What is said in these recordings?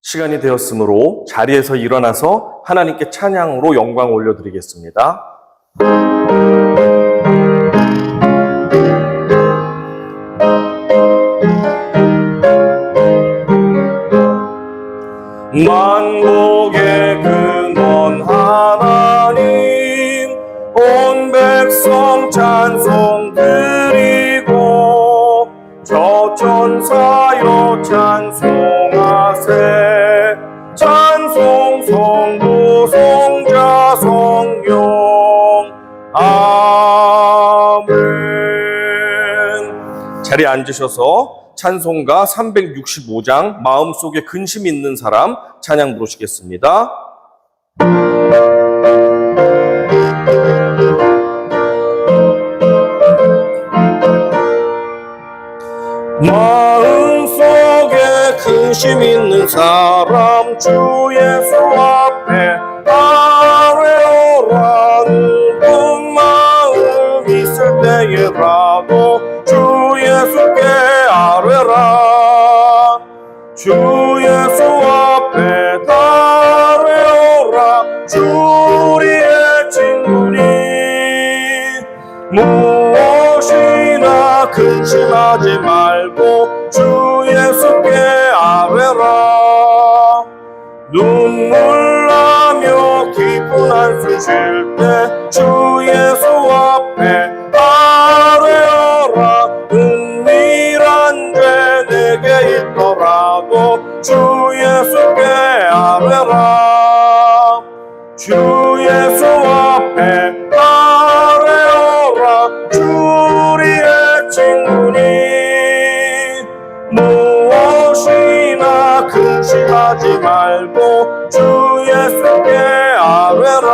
시간이 되었으므로 자리에서 일어나서 하나님께 찬양으로 영광 올려드리겠습니다. 만국의 근원 하나님, 온 백성 찬송 드리고 저 천사여 찬송하세. 찬송 성부 성자 성령. 아멘. 자리에 앉으셔서 찬송가 365장 마음속에 근심 있는 사람 찬양 부르시겠습니다. 마음속에 근심 있는 사람 주 예수 앞에 아뢰어라. 누군 마음 있을 때에라도 주 예수께 아뢰라. 주 예수 앞에 아뢰어라. 주 우리의 친구니 무엇이나 근심하지 말고 주 예수께 아뢰라. 눈물 나며 깊은 한숨 쉴 때 주 예수 앞에 아뢰어라. 은밀한 죄 내게 있더라도 주 예수께 아뢰라. 주 예수 앞에 아뢰어라. 주 우리의 친구니 무엇이나 근심하지 말고 주 예수께 아뢰라.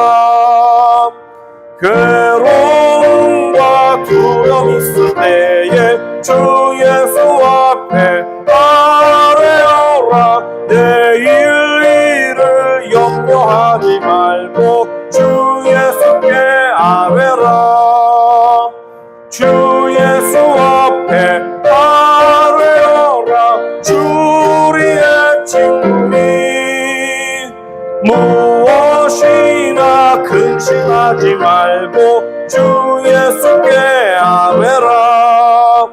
괴로움과 두려움 있을 때에 주 예수 앞에 아뢰어라. 내일 일을 염려하지 말고 주 예수께 아뢰라. 주 예수 앞에 아뢰어라. 주 우리의 친구니 무엇이나 근심하지 말고 주 예수께 아뢰라.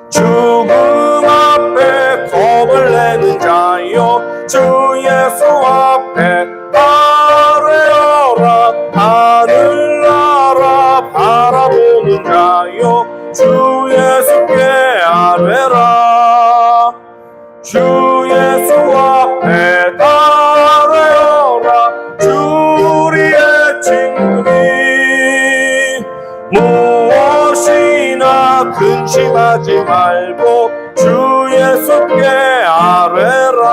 죽음 앞에 겁을 내는 자여 주 예수 앞에 아뢰어라. 하늘나라 바라보는 자여 주 예수께 아뢰라. 주 예수 앞에 아뢰어라. 주 우리의 친구니 무엇이나 근심하지 말고 주 예수께 아뢰라.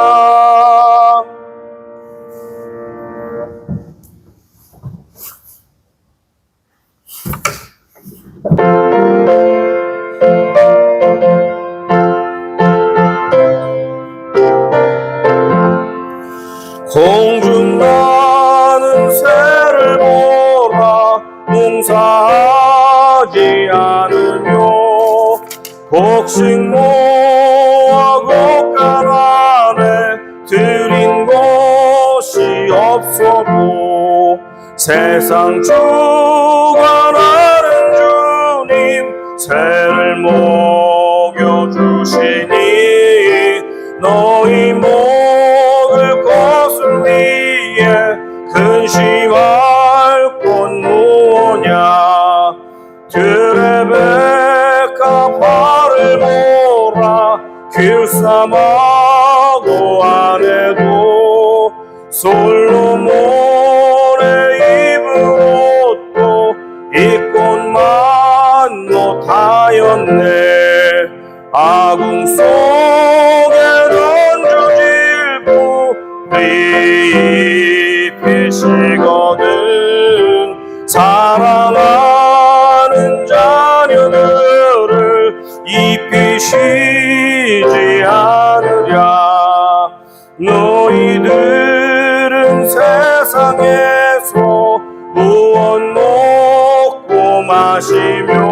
공중 나는 새를 보라. 농사하지 않으며 곡식 모아 곳간 안에 들인 곳이 없어도 세상 주관하는 주님 새를 먹여주시니 너희 먹을 것을 위해 근심할 것 무엇냐. 들의 백합 발을 몰아 길쌈하고 안에도 솔로몬의 입은 옷도 입꽃만 못하였네. 아궁 속에 던져질 뿌리 잎이시거든. 사랑하는 자녀들을 입히시지 않으랴. 너희들은 세상에서 무엇 먹고 마시며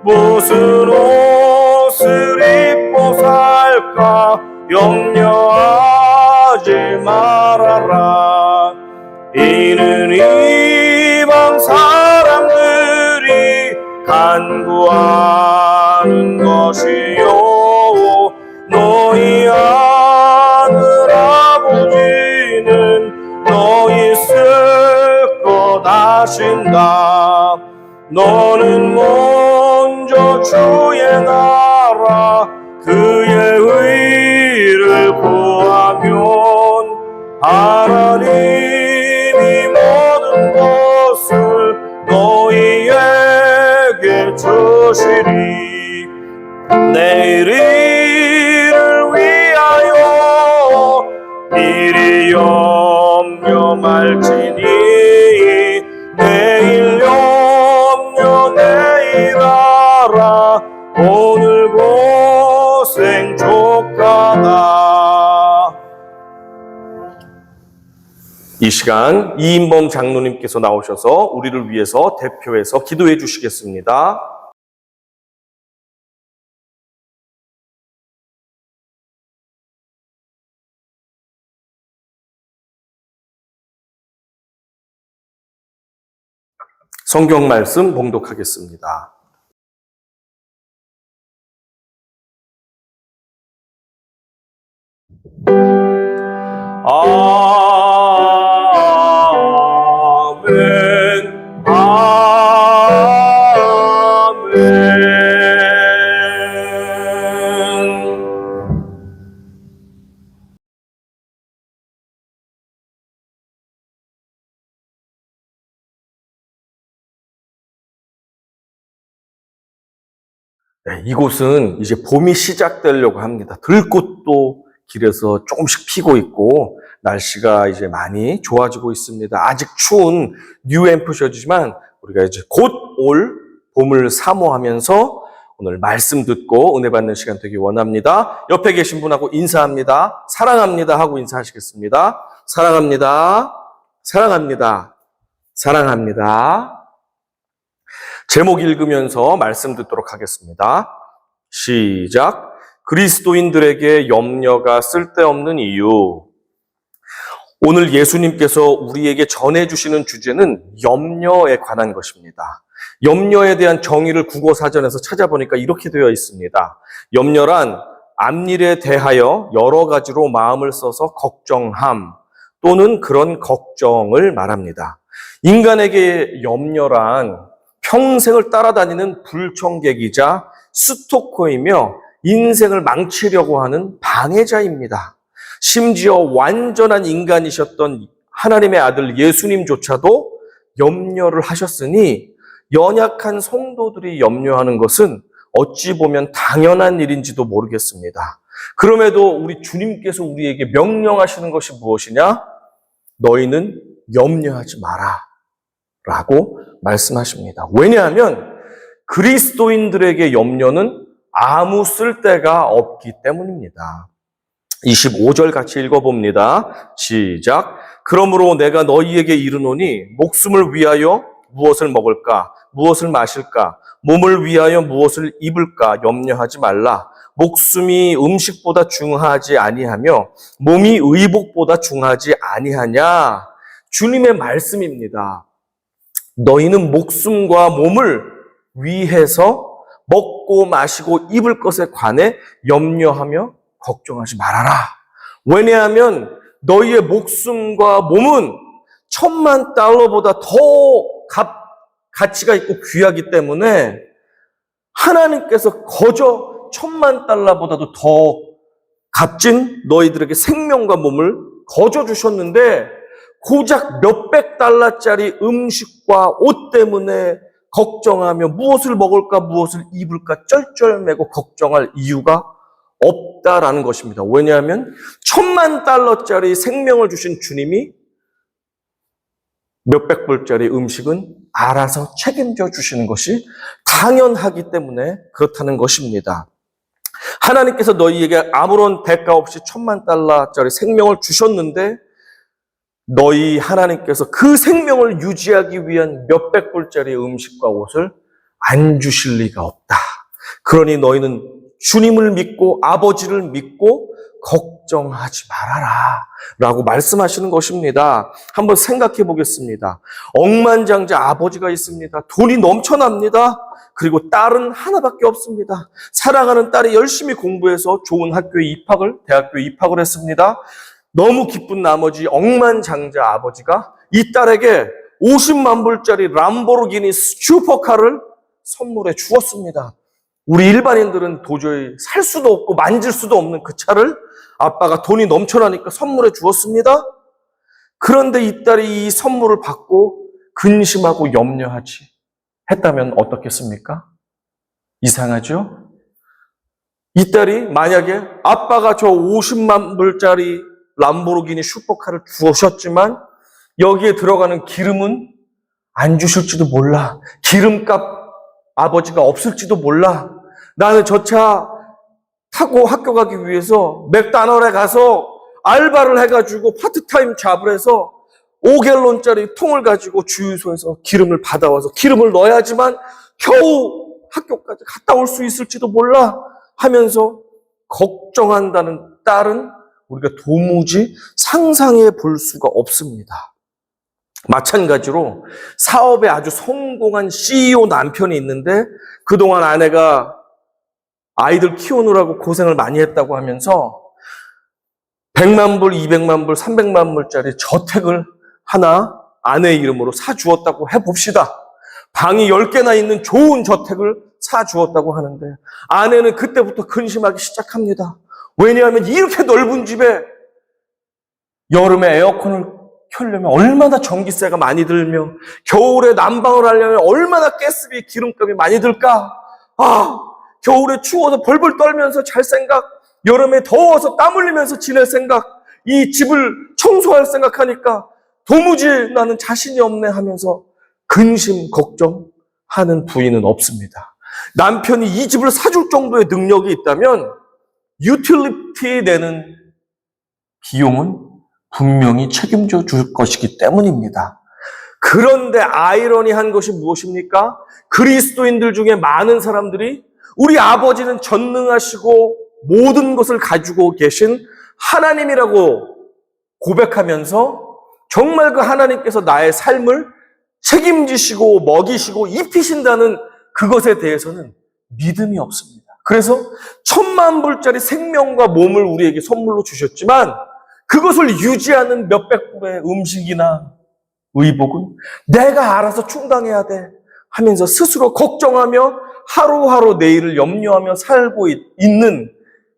무슨 옷을 입고 살까 염려하 하는 것이요 너희 하늘 아버지는 너희 쓸 것 아신다. 너는 먼저 주의 나라 그의 의를 구하면 하나님이 모든 것을 너희에게 주시리. 내일 일을 위하여 미리 염려 말지니 내일 염려 내일 하라. 오늘 고생 족하다. 이 시간 이인범 장로님께서 나오셔서 우리를 위해서 대표해서 기도해 주시겠습니다. 성경 말씀 봉독하겠습니다. 아멘, 아멘. 네, 이곳은 이제 봄이 시작되려고 합니다. 들꽃도 길에서 조금씩 피고 있고 날씨가 이제 많이 좋아지고 있습니다. 아직 추운 뉴햄프셔지만 우리가 이제 곧 올 봄을 사모하면서 오늘 말씀 듣고 은혜 받는 시간 되기 원합니다. 옆에 계신 분하고 인사합니다. 사랑합니다 하고 인사하시겠습니다. 사랑합니다. 사랑합니다. 사랑합니다. 제목 읽으면서 말씀 듣도록 하겠습니다. 시작. 그리스도인들에게 염려가 쓸데없는 이유. 오늘 예수님께서 우리에게 전해주시는 주제는 염려에 관한 것입니다. 염려에 대한 정의를 국어사전에서 찾아보니까 이렇게 되어 있습니다. 염려란 앞일에 대하여 여러 가지로 마음을 써서 걱정함 또는 그런 걱정을 말합니다. 인간에게 염려란 평생을 따라다니는 불청객이자 스토커이며 인생을 망치려고 하는 방해자입니다. 심지어 완전한 인간이셨던 하나님의 아들 예수님조차도 염려를 하셨으니 연약한 성도들이 염려하는 것은 어찌 보면 당연한 일인지도 모르겠습니다. 그럼에도 우리 주님께서 우리에게 명령하시는 것이 무엇이냐? 너희는 염려하지 마라 라고 말씀하십니다. 왜냐하면 그리스도인들에게 염려는 아무 쓸데가 없기 때문입니다. 25절 같이 읽어봅니다. 시작. 그러므로 내가 너희에게 이르노니 목숨을 위하여 무엇을 먹을까? 무엇을 마실까? 몸을 위하여 무엇을 입을까? 염려하지 말라. 목숨이 음식보다 중하지 아니하며 몸이 의복보다 중하지 아니하냐? 주님의 말씀입니다. 너희는 목숨과 몸을 위해서 먹고 마시고 입을 것에 관해 염려하며 걱정하지 말아라. 왜냐하면 너희의 목숨과 몸은 $10,000,000보다 더 가치가 있고 귀하기 때문에 하나님께서 거저 $10,000,000보다도 더 값진 너희들에게 생명과 몸을 거저 주셨는데 고작 몇백 달러짜리 음식과 옷 때문에 걱정하며 무엇을 먹을까 무엇을 입을까 쩔쩔매고 걱정할 이유가 없다라는 것입니다. 왜냐하면 $10,000,000짜리 생명을 주신 주님이 몇백 불짜리 음식은 알아서 책임져 주시는 것이 당연하기 때문에 그렇다는 것입니다. 하나님께서 너희에게 아무런 대가 없이 $10,000,000짜리 생명을 주셨는데 너희 하나님께서 그 생명을 유지하기 위한 몇백 불짜리 음식과 옷을 안 주실 리가 없다. 그러니 너희는 주님을 믿고 아버지를 믿고 걱정하지 말아라 라고 말씀하시는 것입니다. 한번 생각해 보겠습니다. 억만장자 아버지가 있습니다. 돈이 넘쳐납니다. 그리고 딸은 하나밖에 없습니다. 사랑하는 딸이 열심히 공부해서 좋은 대학교에 입학을 했습니다. 너무 기쁜 나머지 억만장자 아버지가 이 딸에게 50만 불짜리 람보르기니 슈퍼카를 선물해 주었습니다. 우리 일반인들은 도저히 살 수도 없고 만질 수도 없는 그 차를 아빠가 돈이 넘쳐나니까 선물해 주었습니다. 그런데 이 딸이 이 선물을 받고 근심하고 염려하지 했다면 어떻겠습니까? 이상하죠? 이 딸이 만약에 아빠가 저 50만 불짜리 람보르기니 슈퍼카를 주셨지만 여기에 들어가는 기름은 안 주실지도 몰라. 기름값 아버지가 없을지도 몰라. 나는 저 차 타고 학교 가기 위해서 맥도날드에 가서 알바를 해가지고 파트타임 잡을 해서 5갤론짜리 통을 가지고 주유소에서 기름을 받아와서 기름을 넣어야지만 겨우 학교까지 갔다 올 수 있을지도 몰라 하면서 걱정한다는 딸은 우리가 도무지 상상해 볼 수가 없습니다. 마찬가지로 사업에 아주 성공한 CEO 남편이 있는데 그동안 아내가 아이들 키우느라고 고생을 많이 했다고 하면서 100만 불, 200만 불, 300만 불짜리 저택을 하나 아내 이름으로 사주었다고 해봅시다. 방이 10개나 있는 좋은 저택을 사주었다고 하는데 아내는 그때부터 근심하기 시작합니다. 왜냐하면 이렇게 넓은 집에 여름에 에어컨을 켜려면 얼마나 전기세가 많이 들며 겨울에 난방을 하려면 얼마나 가스비 기름값이 많이 들까? 겨울에 추워서 벌벌 떨면서 잘 생각, 여름에 더워서 땀 흘리면서 지낼 생각, 이 집을 청소할 생각하니까 도무지 나는 자신이 없네 하면서 근심, 걱정하는 부인은 없습니다. 남편이 이 집을 사줄 정도의 능력이 있다면 유틸리티 내는 비용은 분명히 책임져 줄 것이기 때문입니다. 그런데 아이러니한 것이 무엇입니까? 그리스도인들 중에 많은 사람들이 우리 아버지는 전능하시고 모든 것을 가지고 계신 하나님이라고 고백하면서 정말 그 하나님께서 나의 삶을 책임지시고 먹이시고 입히신다는 그것에 대해서는 믿음이 없습니다. 그래서 1000만 불짜리 생명과 몸을 우리에게 선물로 주셨지만 그것을 유지하는 몇백 불의 음식이나 의복은 내가 알아서 충당해야 돼 하면서 스스로 걱정하며 하루하루 내일을 염려하며 살고 있는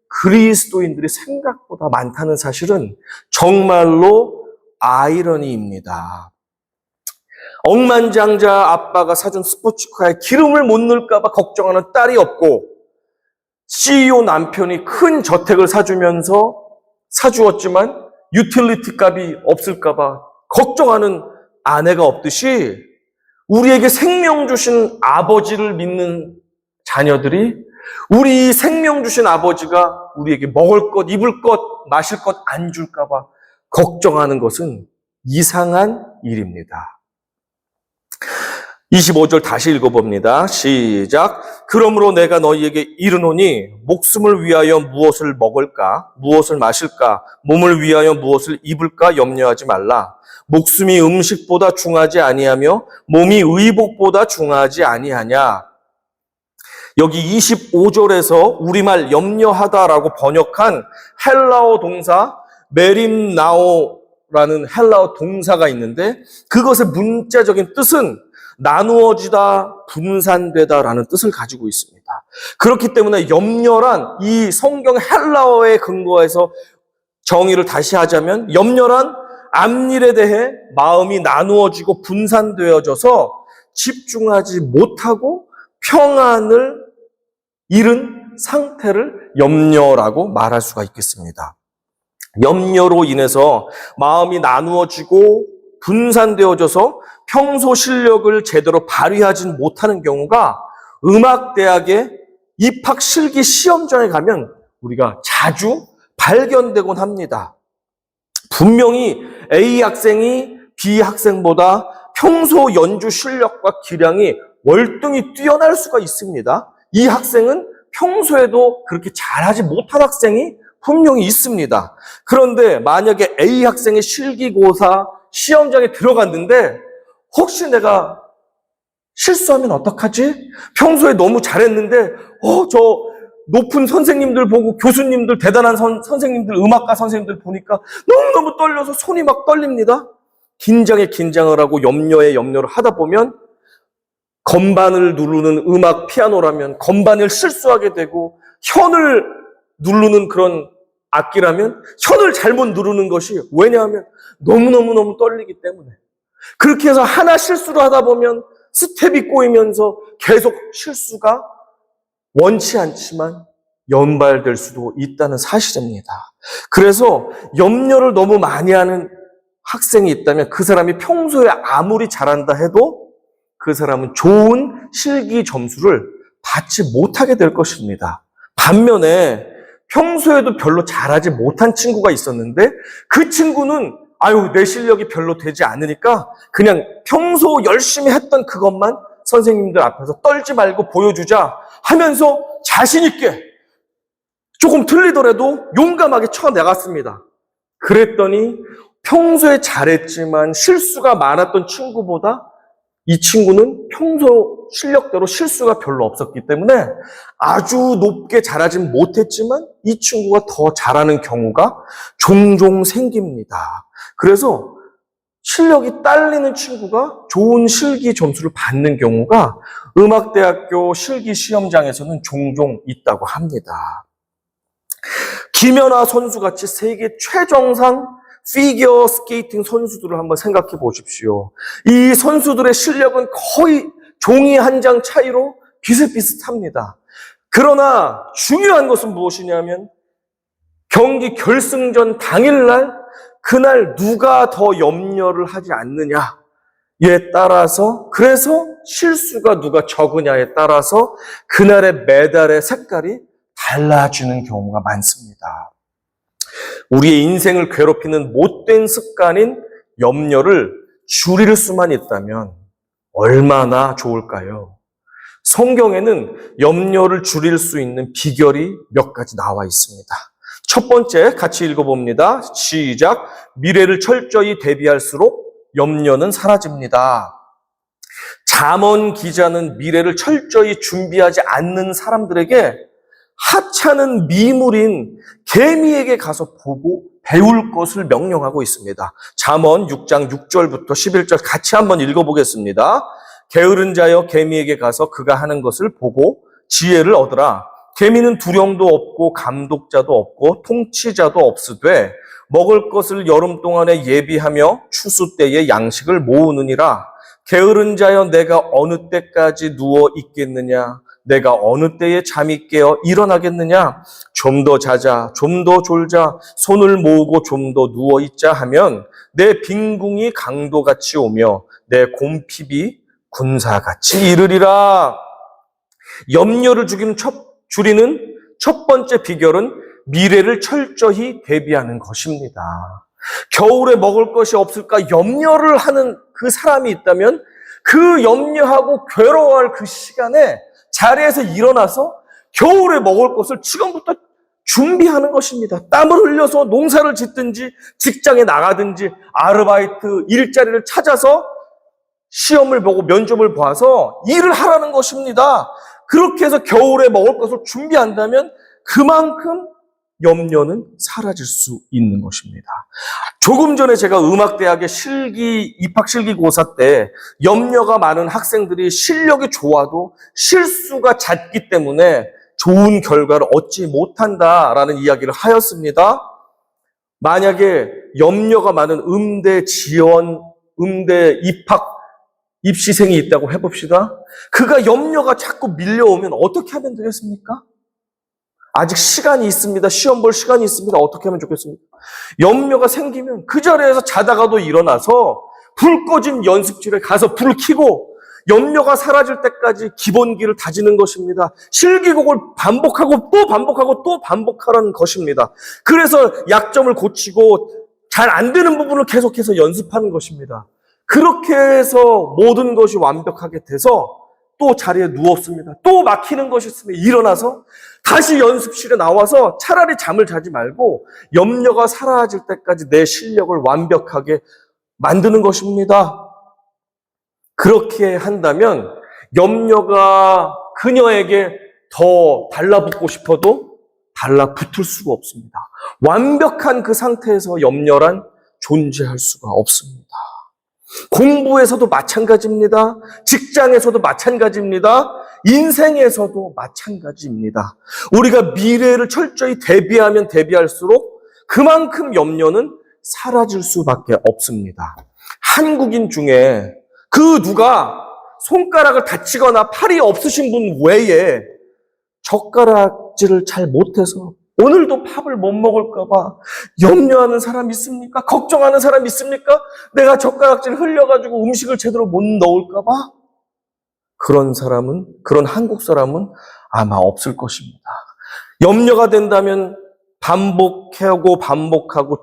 그리스도인들이 생각보다 많다는 사실은 정말로 아이러니입니다. 억만장자 아빠가 사준 스포츠카에 기름을 못 넣을까 봐 걱정하는 딸이 없고 CEO 남편이 큰 저택을 사주었지만 유틸리티 값이 없을까 봐 걱정하는 아내가 없듯이 우리에게 생명 주신 아버지를 믿는 자녀들이 우리 생명 주신 아버지가 우리에게 먹을 것, 입을 것, 마실 것 안 줄까 봐 걱정하는 것은 이상한 일입니다. 25절 다시 읽어봅니다. 시작. 그러므로 내가 너희에게 이르노니 목숨을 위하여 무엇을 먹을까, 무엇을 마실까, 몸을 위하여 무엇을 입을까 염려하지 말라. 목숨이 음식보다 중하지 아니하며 몸이 의복보다 중하지 아니하냐. 여기 25절에서 우리말 염려하다라고 번역한 헬라어 동사 메림나오라는 헬라어 동사가 있는데 그것의 문자적인 뜻은 나누어지다, 분산되다라는 뜻을 가지고 있습니다. 그렇기 때문에 염려란 이 성경 헬라어에 근거해서 정의를 다시 하자면 염려란 앞일에 대해 마음이 나누어지고 분산되어져서 집중하지 못하고 평안을 잃은 상태를 염려라고 말할 수가 있겠습니다. 염려로 인해서 마음이 나누어지고 분산되어져서 평소 실력을 제대로 발휘하지 못하는 경우가 음악대학의 입학 실기 시험장에 가면 우리가 자주 발견되곤 합니다. 분명히 A 학생이 B 학생보다 평소 연주 실력과 기량이 월등히 뛰어날 수가 있습니다. 이 학생은 평소에도 그렇게 잘하지 못한 학생이 분명히 있습니다. 그런데 만약에 A 학생의 실기고사 시험장에 들어갔는데 혹시 내가 실수하면 어떡하지? 평소에 너무 잘했는데, 저 높은 선생님들 보고 교수님들, 대단한 선생님들, 음악가 선생님들 보니까 너무너무 떨려서 손이 막 떨립니다. 긴장에 긴장을 하고 염려에 염려를 하다 보면 건반을 누르는 음악 피아노라면 건반을 실수하게 되고 현을 누르는 그런 악기라면 현을 잘못 누르는 것이 왜냐하면 너무너무 떨리기 때문에 그렇게 해서 하나 실수를 하다 보면 스텝이 꼬이면서 계속 실수가 원치 않지만 연발될 수도 있다는 사실입니다. 그래서 염려를 너무 많이 하는 학생이 있다면 그 사람이 평소에 아무리 잘한다 해도 그 사람은 좋은 실기 점수를 받지 못하게 될 것입니다. 반면에 평소에도 별로 잘하지 못한 친구가 있었는데 그 친구는 내 실력이 별로 되지 않으니까 그냥 평소 열심히 했던 그것만 선생님들 앞에서 떨지 말고 보여주자 하면서 자신 있게 조금 틀리더라도 용감하게 쳐나갔습니다. 그랬더니 평소에 잘했지만 실수가 많았던 친구보다 이 친구는 평소 실력대로 실수가 별로 없었기 때문에 아주 높게 잘하진 못했지만 이 친구가 더 잘하는 경우가 종종 생깁니다. 그래서 실력이 딸리는 친구가 좋은 실기 점수를 받는 경우가 음악대학교 실기 시험장에서는 종종 있다고 합니다. 김연아 선수같이 세계 최정상 피겨 스케이팅 선수들을 한번 생각해 보십시오. 이 선수들의 실력은 거의 종이 한 장 차이로 비슷비슷합니다. 그러나 중요한 것은 무엇이냐면 경기 결승전 당일날 그날 누가 더 염려를 하지 않느냐에 따라서 그래서 실수가 누가 적으냐에 따라서 그날의 메달의 색깔이 달라지는 경우가 많습니다. 우리의 인생을 괴롭히는 못된 습관인 염려를 줄일 수만 있다면 얼마나 좋을까요? 성경에는 염려를 줄일 수 있는 비결이 몇 가지 나와 있습니다. 첫 번째 같이 읽어봅니다. 시작. 미래를 철저히 대비할수록 염려는 사라집니다. 잠언 기자는 미래를 철저히 준비하지 않는 사람들에게 하찮은 미물인 개미에게 가서 보고 배울 것을 명령하고 있습니다. 잠언 6장 6절부터 11절 같이 한번 읽어보겠습니다. 게으른 자여 개미에게 가서 그가 하는 것을 보고 지혜를 얻으라. 개미는 두령도 없고 감독자도 없고 통치자도 없으되 먹을 것을 여름 동안에 예비하며 추수 때에 양식을 모으느니라. 게으른 자여 내가 어느 때까지 누워 있겠느냐? 내가 어느 때에 잠이 깨어 일어나겠느냐? 좀 더 자자, 좀 더 졸자, 손을 모으고 좀 더 누워있자 하면 내 빈궁이 강도같이 오며 내 곰핍이 군사같이 이르리라. 염려를 줄이는 첫 번째 비결은 미래를 철저히 대비하는 것입니다. 겨울에 먹을 것이 없을까 염려를 하는 그 사람이 있다면 그 염려하고 괴로워할 그 시간에 자리에서 일어나서 겨울에 먹을 것을 지금부터 준비하는 것입니다. 땀을 흘려서 농사를 짓든지 직장에 나가든지 아르바이트 일자리를 찾아서 시험을 보고 면접을 봐서 일을 하라는 것입니다. 그렇게 해서 겨울에 먹을 것을 준비한다면 그만큼 염려는 사라질 수 있는 것입니다. 조금 전에 제가 음악대학의 입학실기고사 때 염려가 많은 학생들이 실력이 좋아도 실수가 잦기 때문에 좋은 결과를 얻지 못한다라는 이야기를 하였습니다. 만약에 염려가 많은 음대 지원, 음대 입학, 입시생이 있다고 해봅시다. 그가 염려가 자꾸 밀려오면 어떻게 하면 되겠습니까? 아직 시간이 있습니다. 시험 볼 시간이 있습니다. 어떻게 하면 좋겠습니까? 염려가 생기면 그 자리에서 자다가도 일어나서 불 꺼진 연습실에 가서 불을 켜고 염려가 사라질 때까지 기본기를 다지는 것입니다. 실기곡을 반복하고 또 반복하고 또 반복하라는 것입니다. 그래서 약점을 고치고 잘 안 되는 부분을 계속해서 연습하는 것입니다. 그렇게 해서 모든 것이 완벽하게 돼서 또 자리에 누웠습니다. 또 막히는 것이 있으면 일어나서 다시 연습실에 나와서 차라리 잠을 자지 말고 염려가 사라질 때까지 내 실력을 완벽하게 만드는 것입니다. 그렇게 한다면 염려가 그녀에게 더 달라붙고 싶어도 달라붙을 수가 없습니다. 완벽한 그 상태에서 염려란 존재할 수가 없습니다. 공부에서도 마찬가지입니다. 직장에서도 마찬가지입니다. 인생에서도 마찬가지입니다. 우리가 미래를 철저히 대비하면 대비할수록 그만큼 염려는 사라질 수밖에 없습니다. 한국인 중에 그 누가 손가락을 다치거나 팔이 없으신 분 외에 젓가락질을 잘 못해서 오늘도 밥을 못 먹을까 봐 염려하는 사람 있습니까? 걱정하는 사람 있습니까? 내가 젓가락질 흘려가지고 음식을 제대로 못 넣을까 봐? 그런 한국 사람은 아마 없을 것입니다. 염려가 된다면 반복하고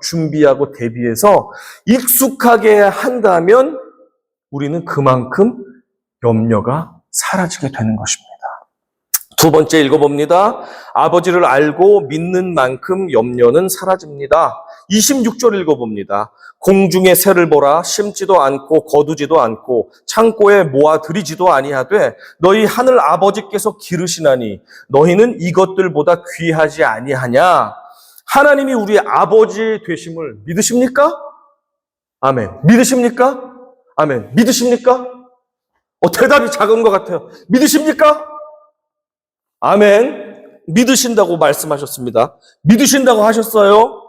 준비하고 대비해서 익숙하게 한다면 우리는 그만큼 염려가 사라지게 되는 것입니다. 두 번째 읽어봅니다. 아버지를 알고 믿는 만큼 염려는 사라집니다. 26절 읽어봅니다. 공중의 새를 보라. 심지도 않고 거두지도 않고 창고에 모아들이지도 아니하되 너희 하늘 아버지께서 기르시나니 너희는 이것들보다 귀하지 아니하냐. 하나님이 우리 아버지 되심을 믿으십니까? 아멘. 믿으십니까? 아멘. 믿으십니까? 대답이 작은 것 같아요. 믿으십니까? 아멘. 믿으신다고 말씀하셨습니다. 믿으신다고 하셨어요?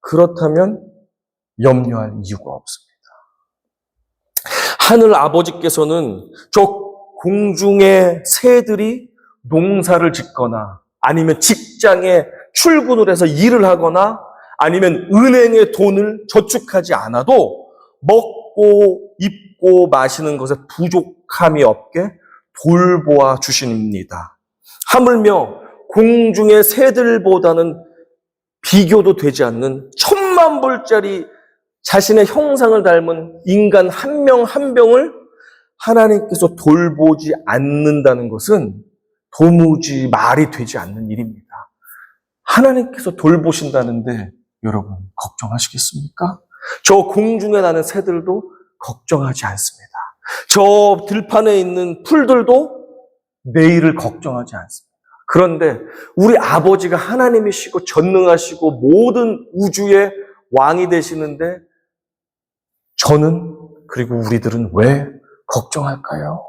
그렇다면 염려할 이유가 없습니다. 하늘 아버지께서는 저 공중의 새들이 농사를 짓거나 아니면 직장에 출근을 해서 일을 하거나 아니면 은행에 돈을 저축하지 않아도 먹고 입고 마시는 것에 부족함이 없게 돌보아 주십니다. 하물며 공중의 새들보다는 비교도 되지 않는 1000만 불짜리 자신의 형상을 닮은 인간 한 명 한 명을 하나님께서 돌보지 않는다는 것은 도무지 말이 되지 않는 일입니다. 하나님께서 돌보신다는데 여러분 걱정하시겠습니까? 저 공중에 나는 새들도 걱정하지 않습니다. 저 들판에 있는 풀들도 내일을 걱정하지 않습니다. 그런데 우리 아버지가 하나님이시고 전능하시고 모든 우주의 왕이 되시는데 저는 그리고 우리들은 왜 걱정할까요?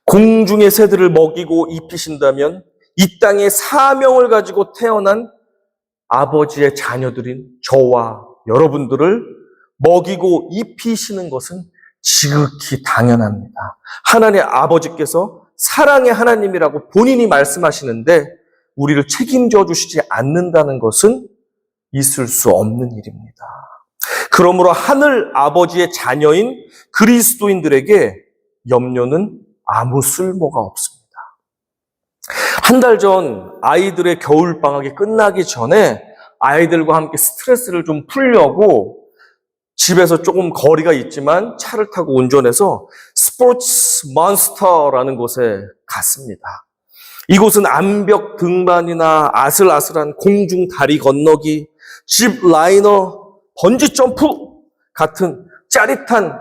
공중의 새들을 먹이고 입히신다면 이 땅에 사명을 가지고 태어난 아버지의 자녀들인 저와 여러분들을 먹이고 입히시는 것은 지극히 당연합니다. 하나님 아버지께서 사랑의 하나님이라고 본인이 말씀하시는데 우리를 책임져 주시지 않는다는 것은 있을 수 없는 일입니다. 그러므로 하늘 아버지의 자녀인 그리스도인들에게 염려는 아무 쓸모가 없습니다. 한 달 전 아이들의 겨울방학이 끝나기 전에 아이들과 함께 스트레스를 좀 풀려고 집에서 조금 거리가 있지만 차를 타고 운전해서 스포츠 몬스터라는 곳에 갔습니다. 이곳은 암벽 등반이나 아슬아슬한 공중 다리 건너기, 집 라이너, 번지 점프 같은 짜릿한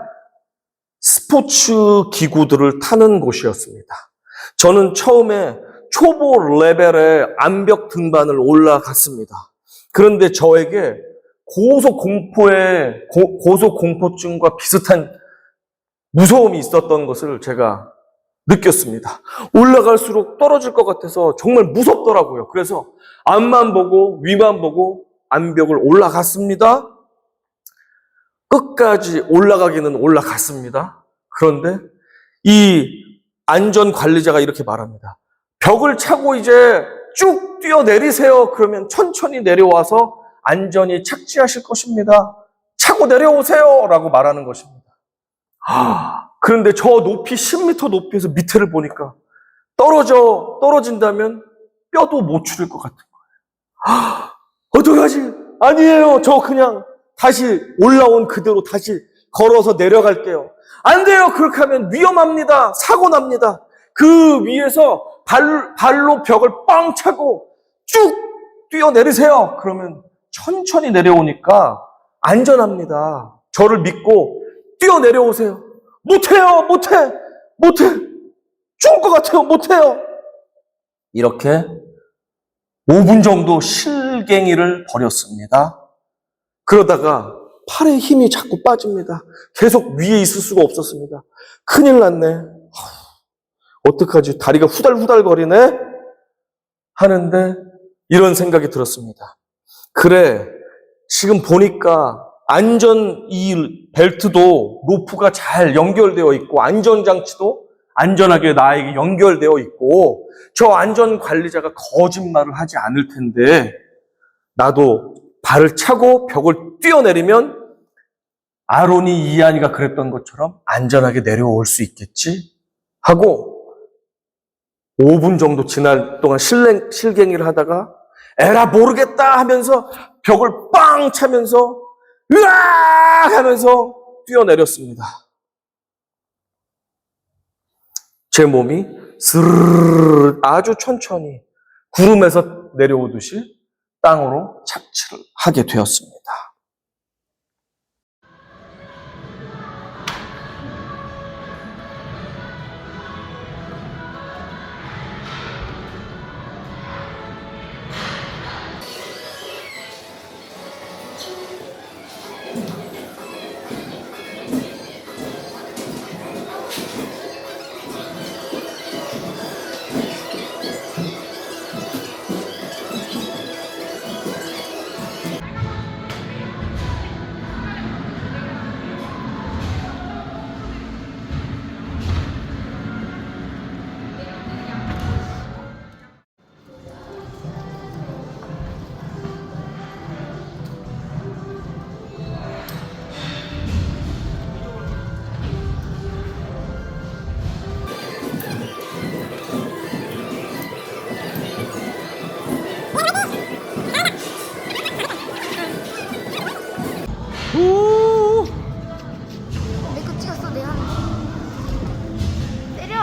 스포츠 기구들을 타는 곳이었습니다. 저는 처음에 초보 레벨의 암벽 등반을 올라갔습니다. 그런데 저에게 고소공포증과 비슷한 무서움이 있었던 것을 제가 느꼈습니다. 올라갈수록 떨어질 것 같아서 정말 무섭더라고요. 그래서 앞만 보고 위만 보고 암벽을 올라갔습니다. 끝까지 올라가기는 올라갔습니다. 그런데 이 안전관리자가 이렇게 말합니다. 벽을 차고 이제 쭉 뛰어내리세요. 그러면 천천히 내려와서 안전히 착지하실 것입니다. 차고 내려오세요. 라고 말하는 것입니다. 그런데 저 높이 10m 높이에서 밑에를 보니까 떨어진다면 뼈도 못 추릴 것 같은 거예요. 어떡하지? 아니에요. 저 그냥 다시 올라온 그대로 다시 걸어서 내려갈게요. 안 돼요. 그렇게 하면 위험합니다. 사고 납니다. 그 위에서 발로 벽을 빵 차고 쭉 뛰어내리세요. 그러면 천천히 내려오니까 안전합니다. 저를 믿고 뛰어내려오세요. 못해요, 못해, 죽을 것 같아요, 못해요. 이렇게 5분 정도 실갱이를 벌였습니다. 그러다가 팔에 힘이 자꾸 빠집니다. 계속 위에 있을 수가 없었습니다. 큰일 났네. 어떡하지? 다리가 후달후달 거리네? 하는데 이런 생각이 들었습니다. 그래, 지금 보니까 이 벨트도 로프가 잘 연결되어 있고 안전장치도 안전하게 나에게 연결되어 있고 저 안전관리자가 거짓말을 하지 않을 텐데 나도 발을 차고 벽을 뛰어내리면 아론이 이한이가 그랬던 것처럼 안전하게 내려올 수 있겠지 하고 5분 정도 지날 동안 실갱이를 하다가 에라 모르겠다 하면서 벽을 빵 차면서 으아 하면서 뛰어내렸습니다. 제 몸이 스르르 아주 천천히 구름에서 내려오듯이 땅으로 착지를 하게 되었습니다. 내 거 찍었어, 내가. 때려.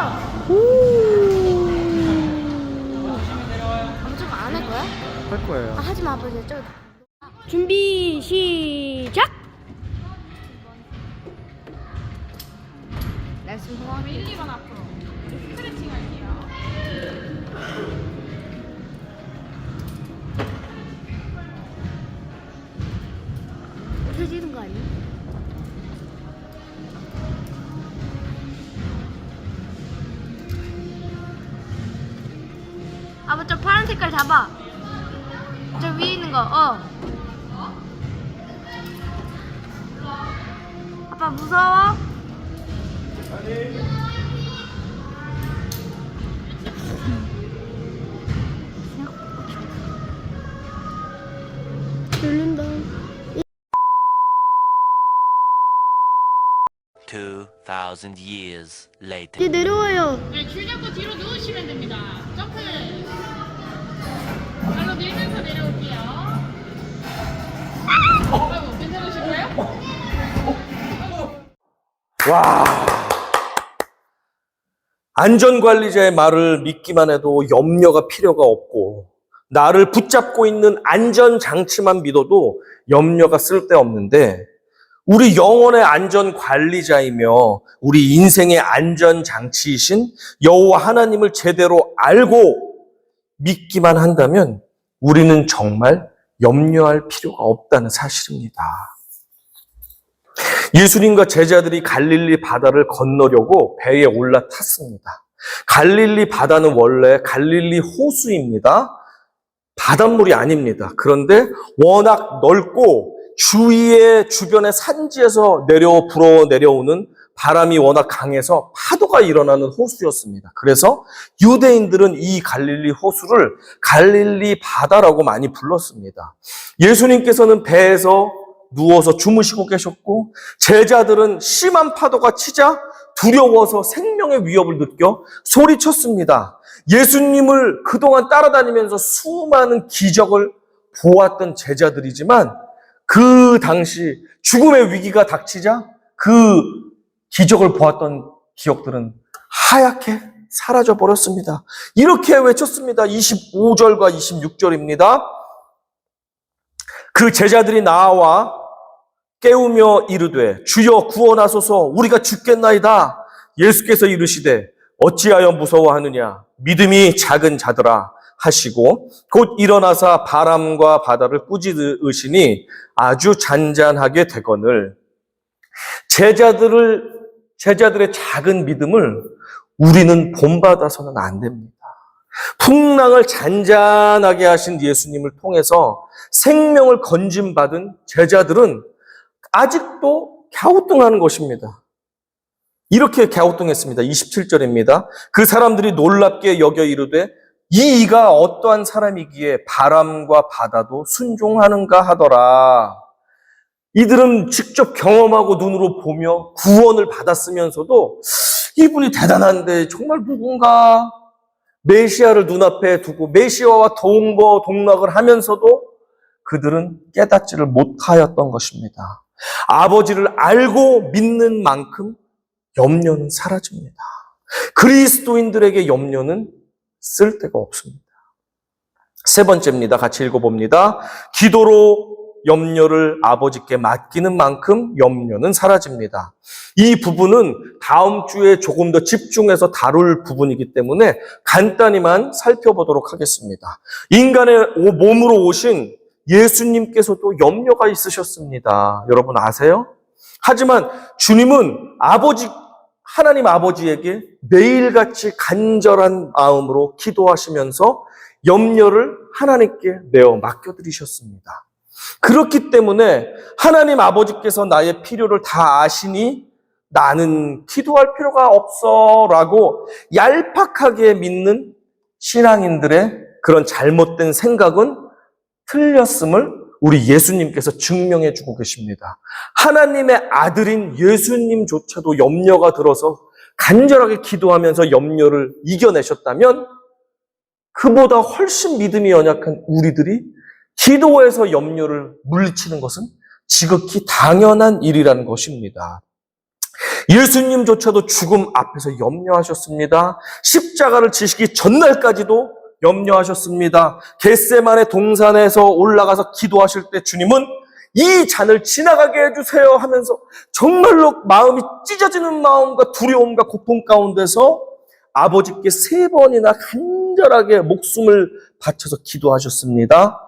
아무튼 안 할 거야? 할 거예요. 아, 하지 마, 아빠. 저 준비 시작. 날씨 좋아. 1, 2번 앞으로 스트레칭 할게요. 없어지는 거 아니야? 아빠 저 파란 색깔 잡아. 저 위에 있는 거. 아빠 무서워? 들린다. 2,000 years later. 이제 내려와요. 네, 줄 잡고 뒤로 누우시면 됩니다. 점프. 발로 밀면서 내려올게요. 아이고, 괜찮으실까요? 와, 안전관리자의 말을 믿기만 해도 염려가 필요가 없고 나를 붙잡고 있는 안전장치만 믿어도 염려가 쓸데없는데 우리 영혼의 안전관리자이며 우리 인생의 안전장치이신 여호와 하나님을 제대로 알고 믿기만 한다면 우리는 정말 염려할 필요가 없다는 사실입니다. 예수님과 제자들이 갈릴리 바다를 건너려고 배에 올라탔습니다. 갈릴리 바다는 원래 갈릴리 호수입니다. 바닷물이 아닙니다. 그런데 워낙 넓고 주변의 산지에서 불어 내려오는 바람이 워낙 강해서 파도가 일어나는 호수였습니다. 그래서 유대인들은 이 갈릴리 호수를 갈릴리 바다라고 많이 불렀습니다. 예수님께서는 배에서 누워서 주무시고 계셨고 제자들은 심한 파도가 치자 두려워서 생명의 위협을 느껴 소리쳤습니다. 예수님을 그동안 따라다니면서 수많은 기적을 보았던 제자들이지만 그 당시 죽음의 위기가 닥치자 그 기적을 보았던 기억들은 하얗게 사라져 버렸습니다. 이렇게 외쳤습니다. 25절과 26절입니다. 그 제자들이 나와 깨우며 이르되 주여 구원하소서 우리가 죽겠나이다. 예수께서 이르시되 어찌하여 무서워하느냐 믿음이 작은 자들아 하시고 곧 일어나사 바람과 바다를 꾸짖으시니 아주 잔잔하게 되거늘. 제자들의 작은 믿음을 우리는 본받아서는 안 됩니다. 풍랑을 잔잔하게 하신 예수님을 통해서 생명을 건짐받은 제자들은 아직도 갸우뚱하는 것입니다. 이렇게 갸우뚱했습니다. 27절입니다. 그 사람들이 놀랍게 여겨 이르되 이 이가 어떠한 사람이기에 바람과 바다도 순종하는가 하더라. 이들은 직접 경험하고 눈으로 보며 구원을 받았으면서도 이분이 대단한데 정말 누군가 메시아를 눈앞에 두고 메시아와 동거동락을 하면서도 그들은 깨닫지를 못하였던 것입니다. 아버지를 알고 믿는 만큼 염려는 사라집니다. 그리스도인들에게 염려는 쓸데가 없습니다. 세 번째입니다. 같이 읽어봅니다. 기도로 염려를 아버지께 맡기는 만큼 염려는 사라집니다. 이 부분은 다음 주에 조금 더 집중해서 다룰 부분이기 때문에 간단히만 살펴보도록 하겠습니다. 인간의 몸으로 오신 예수님께서도 염려가 있으셨습니다. 여러분 아세요? 하지만 주님은 하나님 아버지에게 매일같이 간절한 마음으로 기도하시면서 염려를 하나님께 내어 맡겨드리셨습니다. 그렇기 때문에 하나님 아버지께서 나의 필요를 다 아시니 나는 기도할 필요가 없어 라고 얄팍하게 믿는 신앙인들의 그런 잘못된 생각은 틀렸음을 우리 예수님께서 증명해 주고 계십니다. 하나님의 아들인 예수님조차도 염려가 들어서 간절하게 기도하면서 염려를 이겨내셨다면 그보다 훨씬 믿음이 연약한 우리들이 기도에서 염려를 물리치는 것은 지극히 당연한 일이라는 것입니다. 예수님조차도 죽음 앞에서 염려하셨습니다. 십자가를 지시기 전날까지도 염려하셨습니다. 겟세마네 동산에서 올라가서 기도하실 때 주님은 이 잔을 지나가게 해주세요 하면서 정말로 마음이 찢어지는 마음과 두려움과 고통 가운데서 아버지께 3번이나 간절하게 목숨을 바쳐서 기도하셨습니다.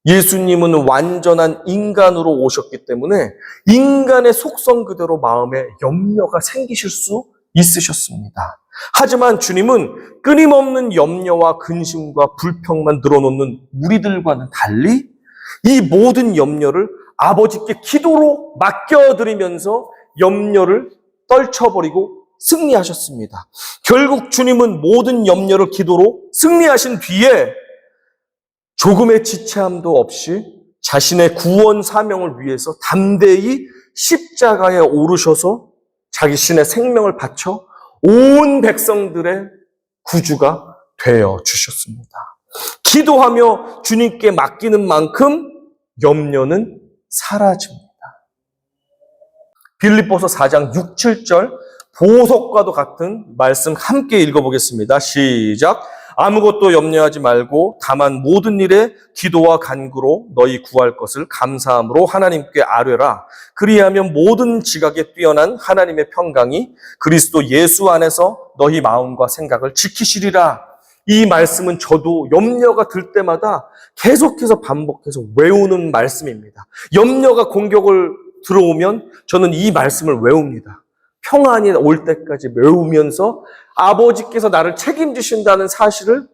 예수님은 완전한 인간으로 오셨기 때문에 인간의 속성 그대로 마음에 염려가 생기실 수 있으셨습니다. 하지만 주님은 끊임없는 염려와 근심과 불평만 늘어놓는 우리들과는 달리 이 모든 염려를 아버지께 기도로 맡겨드리면서 염려를 떨쳐버리고 승리하셨습니다. 결국 주님은 모든 염려를 기도로 승리하신 뒤에 조금의 지체함도 없이 자신의 구원 사명을 위해서 담대히 십자가에 오르셔서 자기 신의 생명을 바쳐 온 백성들의 구주가 되어 주셨습니다. 기도하며 주님께 맡기는 만큼 염려는 사라집니다. 빌립보서 4장 6, 7절 보석과도 같은 말씀 함께 읽어보겠습니다. 시작. 아무것도 염려하지 말고 다만 모든 일에 기도와 간구로 너희 구할 것을 감사함으로 하나님께 아뢰라. 그리하면 모든 지각에 뛰어난 하나님의 평강이 그리스도 예수 안에서 너희 마음과 생각을 지키시리라. 이 말씀은 저도 염려가 들 때마다 계속해서 반복해서 외우는 말씀입니다. 염려가 공격을 들어오면 저는 이 말씀을 외웁니다. 평안이 올 때까지 외우면서 아버지께서 나를 책임지신다는 사실을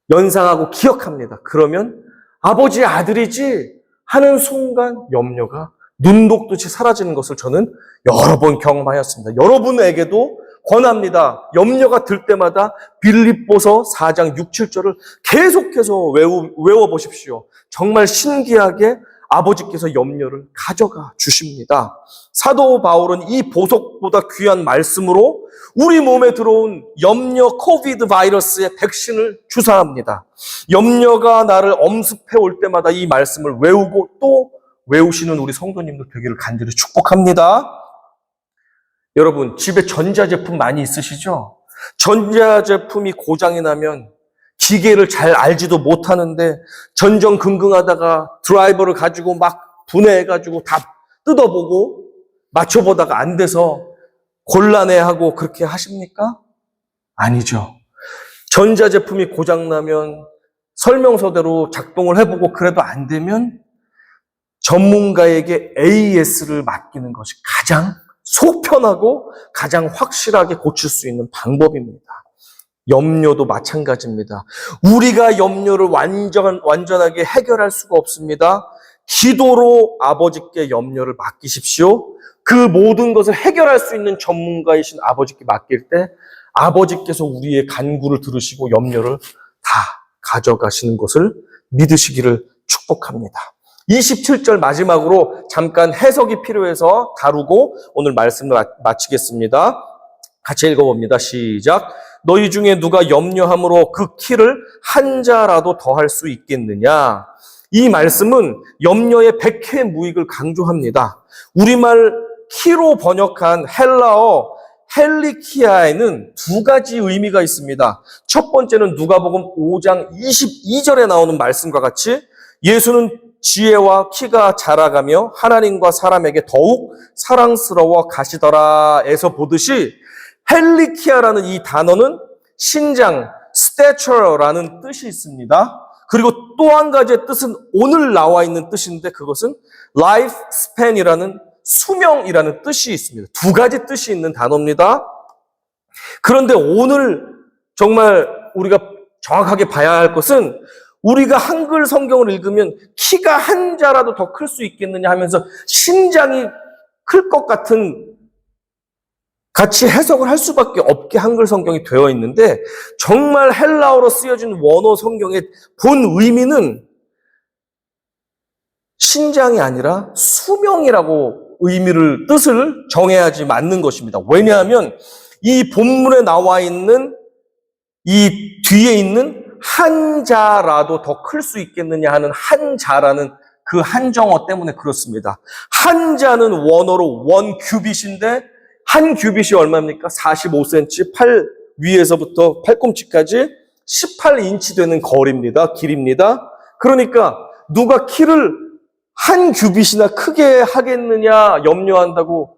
연상하고 기억합니다. 그러면 아버지의 아들이지 하는 순간 염려가 눈독듯이 사라지는 것을 저는 여러 번 경험하였습니다. 여러분에게도 권합니다. 염려가 들 때마다 빌립보서 4장 6, 7절을 계속해서 외워보십시오. 정말 신기하게 아버지께서 염려를 가져가 주십니다. 사도 바울은 이 보석보다 귀한 말씀으로 우리 몸에 들어온 염려 코비드 바이러스의 백신을 주사합니다. 염려가 나를 엄습해 올 때마다 이 말씀을 외우고 또 외우시는 우리 성도님들 되기를 간절히 축복합니다. 여러분, 집에 전자제품 많이 있으시죠? 전자제품이 고장이 나면 기계를 잘 알지도 못하는데 전전긍긍하다가 드라이버를 가지고 막 분해해가지고 다 뜯어보고 맞춰보다가 안 돼서 곤란해하고 그렇게 하십니까? 아니죠. 전자제품이 고장나면 설명서대로 작동을 해보고 그래도 안 되면 전문가에게 AS를 맡기는 것이 가장 속 편하고 가장 확실하게 고칠 수 있는 방법입니다. 염려도 마찬가지입니다. 우리가 염려를 완전하게 해결할 수가 없습니다. 기도로 아버지께 염려를 맡기십시오. 그 모든 것을 해결할 수 있는 전문가이신 아버지께 맡길 때 아버지께서 우리의 간구를 들으시고 염려를 다 가져가시는 것을 믿으시기를 축복합니다. 27절 마지막으로 잠깐 해석이 필요해서 다루고 오늘 말씀을 마치겠습니다. 같이 읽어봅니다. 시작. 너희 중에 누가 염려함으로 그 키를 한 자라도 더할 수 있겠느냐? 이 말씀은 염려의 백해무익을 강조합니다. 우리말 키로 번역한 헬라어 헬리키아에는 두 가지 의미가 있습니다. 첫 번째는 누가복음 5장 22절에 나오는 말씀과 같이 예수는 지혜와 키가 자라가며 하나님과 사람에게 더욱 사랑스러워 가시더라에서 보듯이 헬리키아라는 이 단어는 신장, stature라는 뜻이 있습니다. 그리고 또 한 가지의 뜻은 오늘 나와 있는 뜻인데 그것은 life span이라는 수명이라는 뜻이 있습니다. 두 가지 뜻이 있는 단어입니다. 그런데 오늘 정말 우리가 정확하게 봐야 할 것은 우리가 한글 성경을 읽으면 키가 한 자라도 더 클 수 있겠느냐 하면서 신장이 클 것 같은 같이 해석을 할 수밖에 없게 한글 성경이 되어 있는데 정말 헬라어로 쓰여진 원어 성경의 본 의미는 신장이 아니라 수명이라고 뜻을 정해야지 맞는 것입니다. 왜냐하면 이 본문에 나와 있는 이 뒤에 있는 한 자라도 더 클 수 있겠느냐 하는 한 자라는 그 한정어 때문에 그렇습니다. 한 자는 원어로 원 큐빗인데 한 큐빗이 얼마입니까? 45cm, 팔 위에서부터 팔꿈치까지 18인치 되는 거리입니다. 길입니다. 그러니까 누가 키를 한 큐빗이나 크게 하겠느냐 염려한다고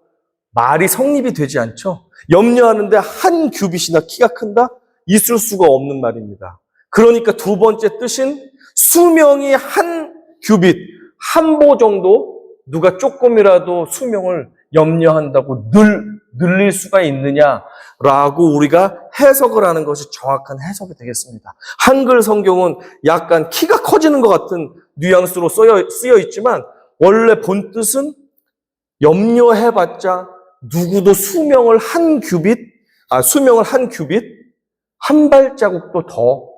말이 성립이 되지 않죠. 염려하는데 한 큐빗이나 키가 큰다? 있을 수가 없는 말입니다. 그러니까 두 번째 뜻인 수명이 한 큐빗, 한 보 정도 누가 조금이라도 수명을 염려한다고 늘릴 수가 있느냐라고 우리가 해석을 하는 것이 정확한 해석이 되겠습니다. 한글 성경은 약간 키가 커지는 것 같은 뉘앙스로 쓰여 있지만 원래 본 뜻은 염려해봤자 누구도 수명을 한 큐빗, 한 발자국도 더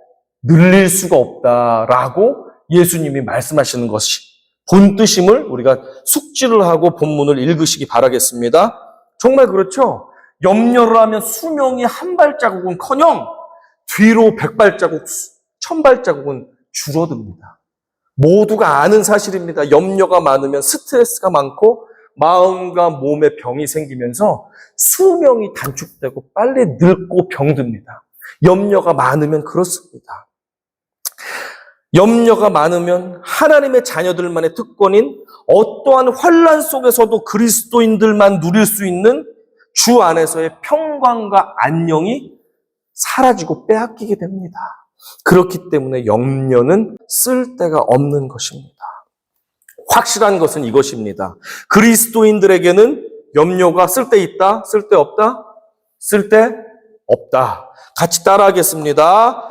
늘릴 수가 없다라고 예수님이 말씀하시는 것이 본 뜻임을 우리가 숙지를 하고 본문을 읽으시기 바라겠습니다. 정말 그렇죠? 염려를 하면 수명이 한 발자국은커녕 뒤로 100발자국, 1000발자국은 줄어듭니다. 모두가 아는 사실입니다. 염려가 많으면 스트레스가 많고 마음과 몸에 병이 생기면서 수명이 단축되고 빨리 늙고 병듭니다. 염려가 많으면 그렇습니다. 염려가 많으면 하나님의 자녀들만의 특권인 어떠한 환난 속에서도 그리스도인들만 누릴 수 있는 주 안에서의 평강과 안녕이 사라지고 빼앗기게 됩니다. 그렇기 때문에 염려는 쓸데가 없는 것입니다. 확실한 것은 이것입니다. 그리스도인들에게는 염려가 쓸데있다? 쓸데없다? 쓸데없다. 같이 따라하겠습니다.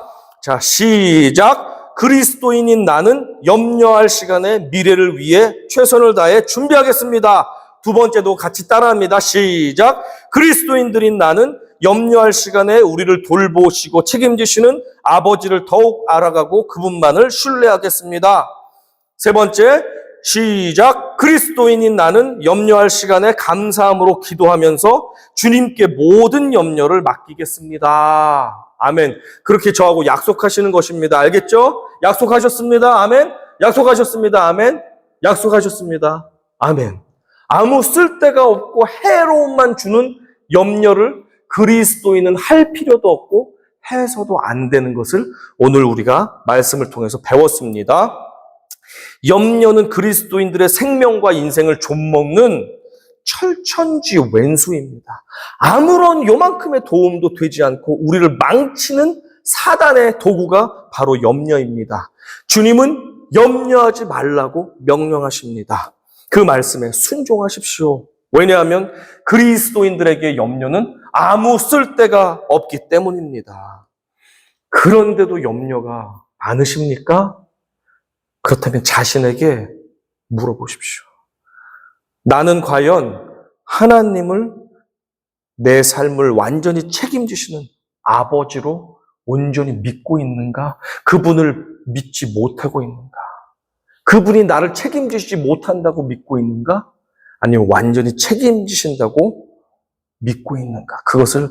자, 시작! 그리스도인인 나는 염려할 시간에 미래를 위해 최선을 다해 준비하겠습니다. 두 번째도 같이 따라합니다. 시작! 그리스도인들인 나는 염려할 시간에 우리를 돌보시고 책임지시는 아버지를 더욱 알아가고 그분만을 신뢰하겠습니다. 세 번째, 시작! 그리스도인인 나는 염려할 시간에 감사함으로 기도하면서 주님께 모든 염려를 맡기겠습니다. 아멘. 그렇게 저하고 약속하시는 것입니다. 알겠죠? 약속하셨습니다. 아멘. 약속하셨습니다. 아멘. 약속하셨습니다. 아멘. 아무 쓸데가 없고 해로움만 주는 염려를 그리스도인은 할 필요도 없고 해서도 안 되는 것을 오늘 우리가 말씀을 통해서 배웠습니다. 염려는 그리스도인들의 생명과 인생을 좀먹는 철천지 왼수입니다. 아무런 요만큼의 도움도 되지 않고 우리를 망치는 사단의 도구가 바로 염려입니다. 주님은 염려하지 말라고 명령하십니다. 그 말씀에 순종하십시오. 왜냐하면 그리스도인들에게 염려는 아무 쓸데가 없기 때문입니다. 그런데도 염려가 많으십니까? 그렇다면 자신에게 물어보십시오. 나는 과연 하나님을 내 삶을 완전히 책임지시는 아버지로 온전히 믿고 있는가? 그분을 믿지 못하고 있는가? 그분이 나를 책임지시지 못한다고 믿고 있는가? 아니면 완전히 책임지신다고 믿고 있는가? 그것을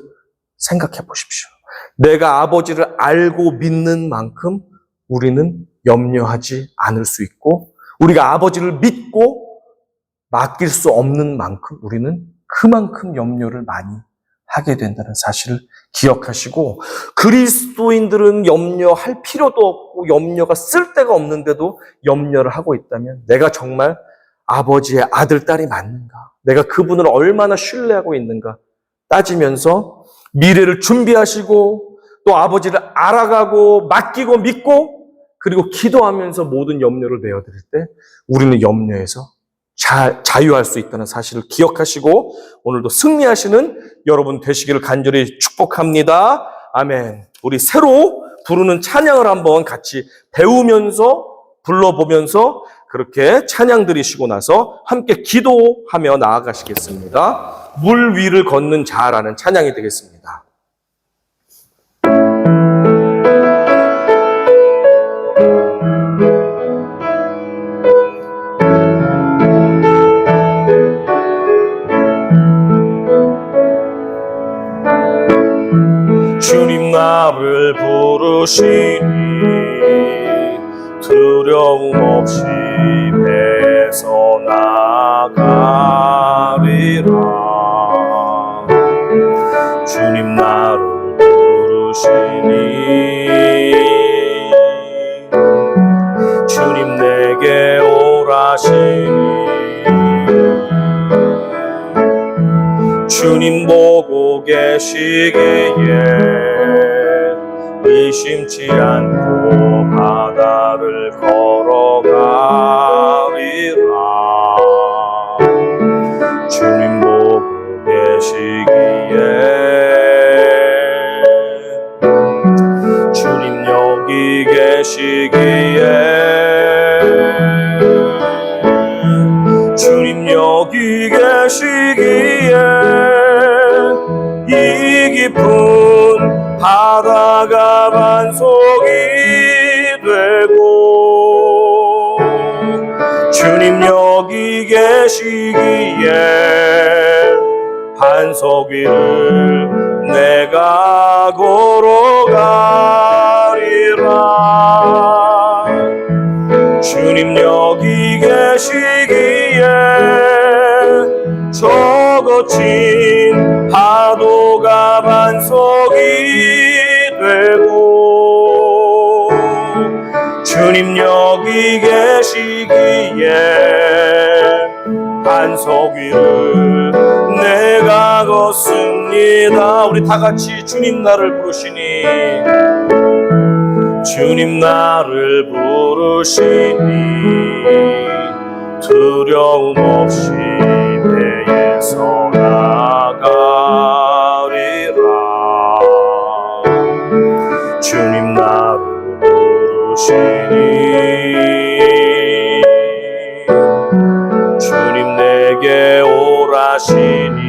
생각해 보십시오. 내가 아버지를 알고 믿는 만큼 우리는 염려하지 않을 수 있고, 우리가 아버지를 믿고 맡길 수 없는 만큼 우리는 그만큼 염려를 많이 하게 된다는 사실을 기억하시고, 그리스도인들은 염려할 필요도 없고 염려가 쓸데가 없는데도 염려를 하고 있다면 내가 정말 아버지의 아들, 딸이 맞는가? 내가 그분을 얼마나 신뢰하고 있는가? 따지면서 미래를 준비하시고 또 아버지를 알아가고 맡기고 믿고 그리고 기도하면서 모든 염려를 내어드릴 때 우리는 염려에서 자유할 수 있다는 사실을 기억하시고 오늘도 승리하시는 여러분 되시기를 간절히 축복합니다. 아멘. 우리 새로 부르는 찬양을 한번 같이 배우면서 불러보면서 그렇게 찬양 드리시고 나서 함께 기도하며 나아가시겠습니다. 물 위를 걷는 자라는 찬양이 되겠습니다. 주님 나를 부르시니 두려움 없이 배서나가리라. 주님 나를 부르시니 주님 내게 오라시니 주님 보고 계시기에 의심치 않고 바다를 걸어가리라. 주님 보고 계시기에 주님 여기 계시기에 주님 여기 계시기에 이 깊은 바다가 반석이 되고 주님 여기 계시기에 반석 위를 내가 걸어가리라. 주님 여기 계시기에 저 거친 파도가 반석이 되고 주님 여기 계시기에 반석 위를 내가 걷습니다. 우리 다 같이 주님 나를 부르시니 주님 나를 부르시니 두려움 없이 배에서 나가리라. 주님 나를 부르시니 주님 내게 오라시니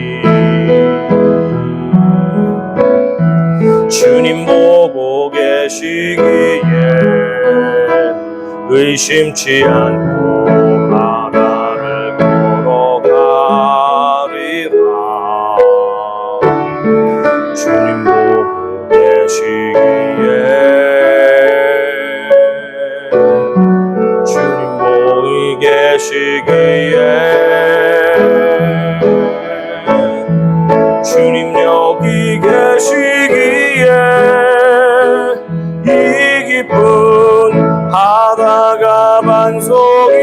주님 보고 계시기에 의심치 않고 바다를 걸어가리라. 주님 보고 계시기에 주님 보고 계시기에 주님 여기 계시기에 이 깊은 바다가 반석이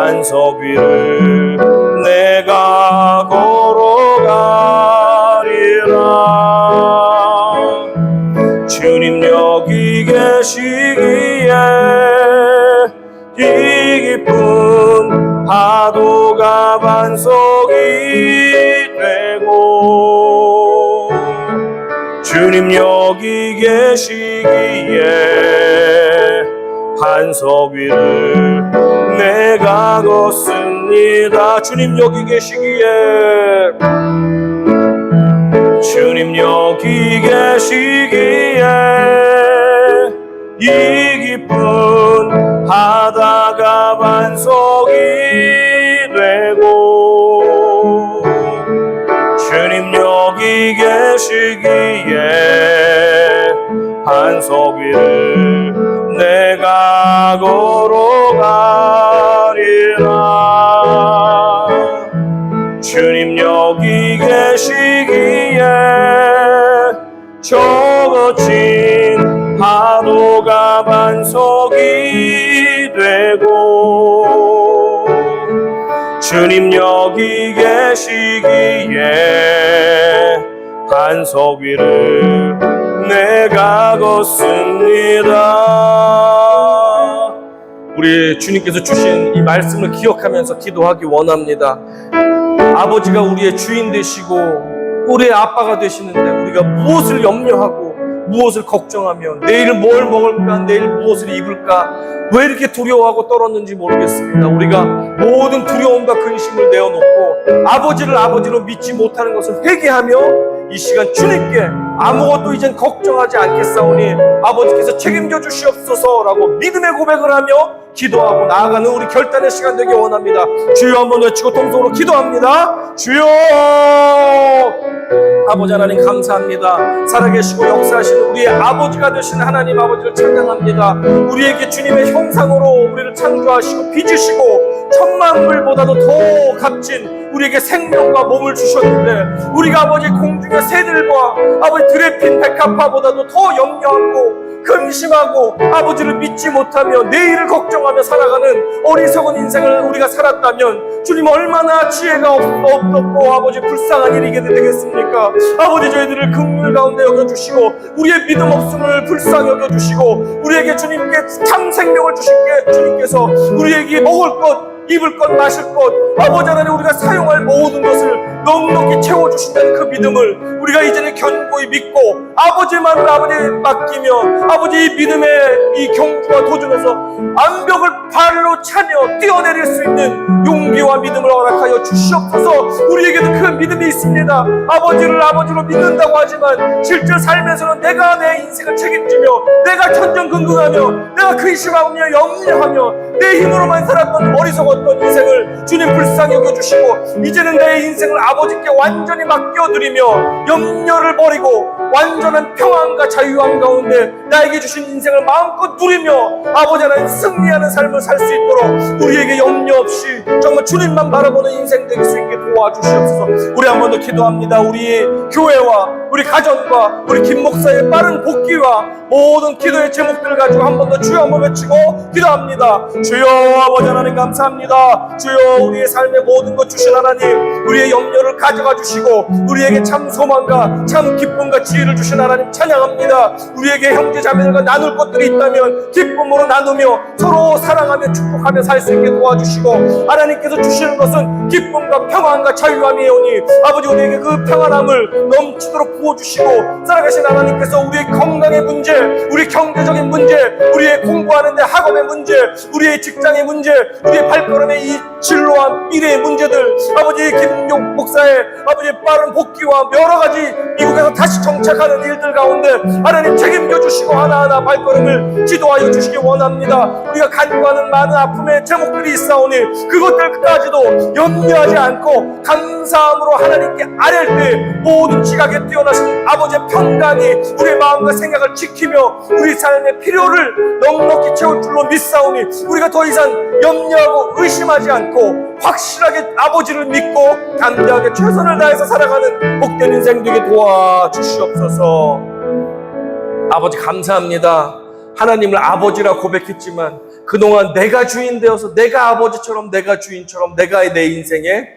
반석 위를 내가 걸어가리라. 주님 여기 계시기에 이 깊은 파도가 반석이 되고, 주님 여기 계시기에 반석 위를 내가 걷습니다. 주님 여기 계시기에, 주님 여기 계시기에 이 깊은 바다가 반석이 되고, 주님 여기 계시기에 반석 위를 내가 걸어가리라. 주님 여기 계시기에 저 거친 파도가 반석이 되고, 주님 여기 계시기에 반석 위를 내가 걷습니다. 우리 주님께서 주신 이 말씀을 기억하면서 기도하기 원합니다. 아버지가 우리의 주인 되시고 우리의 아빠가 되시는데 우리가 무엇을 염려하고 무엇을 걱정하며 내일 뭘 먹을까, 내일 무엇을 입을까, 왜 이렇게 두려워하고 떨었는지 모르겠습니다. 우리가 모든 두려움과 근심을 내어놓고 아버지를 아버지로 믿지 못하는 것을 회개하며 이 시간 주님께 아무것도 이젠 걱정하지 않겠사오니 아버지께서 책임져 주시옵소서라고 믿음의 고백을 하며 기도하고 나아가는 우리 결단의 시간 되기 원합니다. 주여 한번 외치고 통성으로 기도합니다. 주여, 아버지 하나님 감사합니다. 살아계시고 역사하시는 우리의 아버지가 되신 하나님 아버지를 찬양합니다. 우리에게 주님의 형상으로 우리를 창조하시고 빚으시고 천만불보다도 더 값진 우리에게 생명과 몸을 주셨는데, 우리가 아버지 공중의 새들과 아버지 들에 핀 백합화보다도 더 염려하고 근심하고 아버지를 믿지 못하며 내일을 걱정하며 살아가는 어리석은 인생을 우리가 살았다면 주님 얼마나 지혜가 없었고 아버지 불쌍한 일이 되겠습니까? 아버지 저희들을 긍휼 가운데 여겨주시고 우리의 믿음 없음을 불쌍히 여겨주시고 우리에게 주님께 참 생명을 주시게 주님께서 우리에게 먹을 것, 입을 것, 마실 것, 아버지 하나님 우리가 사용할 모든 것을 넉넉히 채워주신다는 그 믿음을 우리가 이제는 견고히 믿고 아버지만을 아버지에 맡기며 아버지 이 믿음의 이 경주와 도전에서 암벽을 발로 차며 뛰어내릴 수 있는 용기와 믿음을 허락하여 주시옵소서. 우리에게도 그 믿음이 있습니다. 아버지를 아버지로 믿는다고 하지만 실제 삶에서는 내가 내 인생을 책임지며 내가 천정긍긍하며 내가 근심하며 염려하며 내 힘으로만 살았던 어리석었던 인생을 주님 불쌍히 여겨주시고 이제는 내 인생을 아버지께 완전히 맡겨드리며 염려를 버리고 완전한 평안과 자유함 가운데 나에게 주신 인생을 마음껏 누리며 아버지 하나님 승리하는 삶을 살 수 있도록 우리에게 염려 없이 정말 주님만 바라보는 인생 될 수 있게 도와주시옵소서. 우리 한 번 더 기도합니다. 우리 교회와 우리 가정과 우리 김 목사의 빠른 복귀와 모든 기도의 제목들을 가지고 한 번 더 주여 한번 외치고 기도합니다. 주여 아버지 하나님 감사합니다. 주여 우리의 삶의 모든 것 주신 하나님, 우리의 염려를 가져가 주시고 우리에게 참 소망과 참 기쁨과 지혜를 주신 하나님 찬양합니다. 우리에게 형제 자매들과 나눌 것들이 있다면 기쁨으로 나누며 서로 사랑하며 축복하며 살 수 있게 도와주시고 하나님께서 주시는 것은 기쁨과 평안과 자유함이오니 아버지 우리에게 그 평안함을 넘치도록 부어주시고 살아가신 하나님께서 우리의 건강의 문제, 우리 경제적인 문제, 우리의 공부하는데 학업의 문제, 우리의 직장의 문제, 우리의 발걸음의 이 진로와 미래의 문제들, 아버지 김용 목사의 아버지 빠른 복귀와 여러 가지 미국에서 다시 정착하는 일들 가운데 하나님 책임져 주시고 하나하나 발걸음을 지도하여 주시기 원합니다. 우리가 간구하는 많은 아픔의 제목들이 있사오니 그것들까지도 염려하지 않고 감사함으로 하나님께 아랠 때 모든 지각에 뛰어나신 아버지의 평강이 우리의 마음과 생각을 지키며 우리 삶의 필요를 넉넉히 채울 줄로 믿사오니 우리가 더 이상 염려하고 의심하지 않고 확실하게 아버지를 믿고 담대하게 최선을 다해서 살아가는 복된 인생 되게 도와주시옵소서. 아버지 감사합니다. 하나님을 아버지라 고백했지만 그동안 내가 주인 되어서 내가 아버지처럼 내가 주인처럼 내가 내 인생에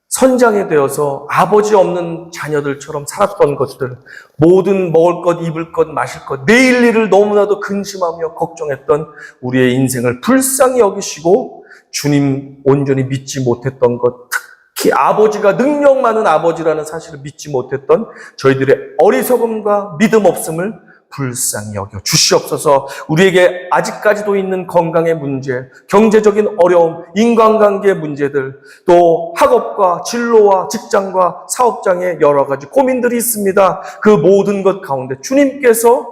선장이 되어서 아버지 없는 자녀들처럼 살았던 것들, 모든 먹을 것, 입을 것, 마실 것, 내일 일을 너무나도 근심하며 걱정했던 우리의 인생을 불쌍히 여기시고 주님 온전히 믿지 못했던 것, 특히 아버지가 능력 많은 아버지라는 사실을 믿지 못했던 저희들의 어리석음과 믿음 없음을 불쌍히 여겨 주시옵소서. 우리에게 아직까지도 있는 건강의 문제, 경제적인 어려움, 인간관계의 문제들, 또 학업과 진로와 직장과 사업장에 여러 가지 고민들이 있습니다. 그 모든 것 가운데 주님께서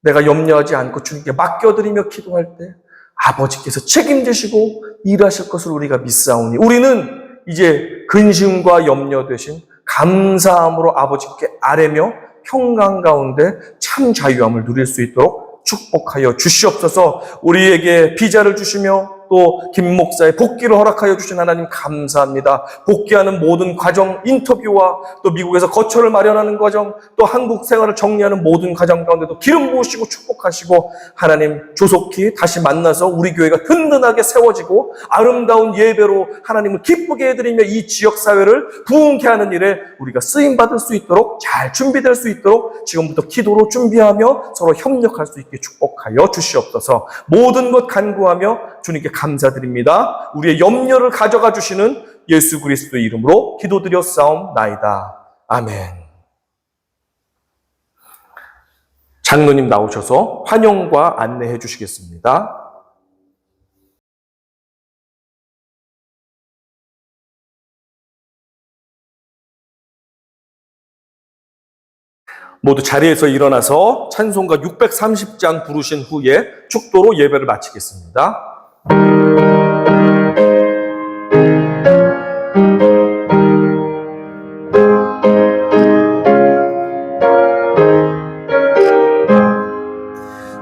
내가 염려하지 않고 주님께 맡겨드리며 기도할 때 아버지께서 책임지시고 일하실 것을 우리가 믿사오니 우리는 이제 근심과 염려 대신 감사함으로 아버지께 아뢰며 평강 가운데 참 자유함을 누릴 수 있도록 축복하여 주시옵소서. 우리에게 비자를 주시며 또 김 목사의 복귀를 허락하여 주신 하나님 감사합니다. 복귀하는 모든 과정, 인터뷰와 또 미국에서 거처를 마련하는 과정, 또 한국 생활을 정리하는 모든 과정 가운데도 기름 부으시고 축복하시고 하나님 조속히 다시 만나서 우리 교회가 든든하게 세워지고 아름다운 예배로 하나님을 기쁘게 해드리며 이 지역사회를 부흥케 하는 일에 우리가 쓰임받을 수 있도록 잘 준비될 수 있도록 지금부터 기도로 준비하며 서로 협력할 수 있게 축복하여 주시옵소서. 모든 것 간구하며 주님께 감사드립니다. 우리의 염려를 가져가 주시는 예수 그리스도의 이름으로 기도드렸사옵나이다. 아멘. 장로님 나오셔서 환영과 안내해 주시겠습니다. 모두 자리에서 일어나서 찬송가 630장 부르신 후에 축도로 예배를 마치겠습니다.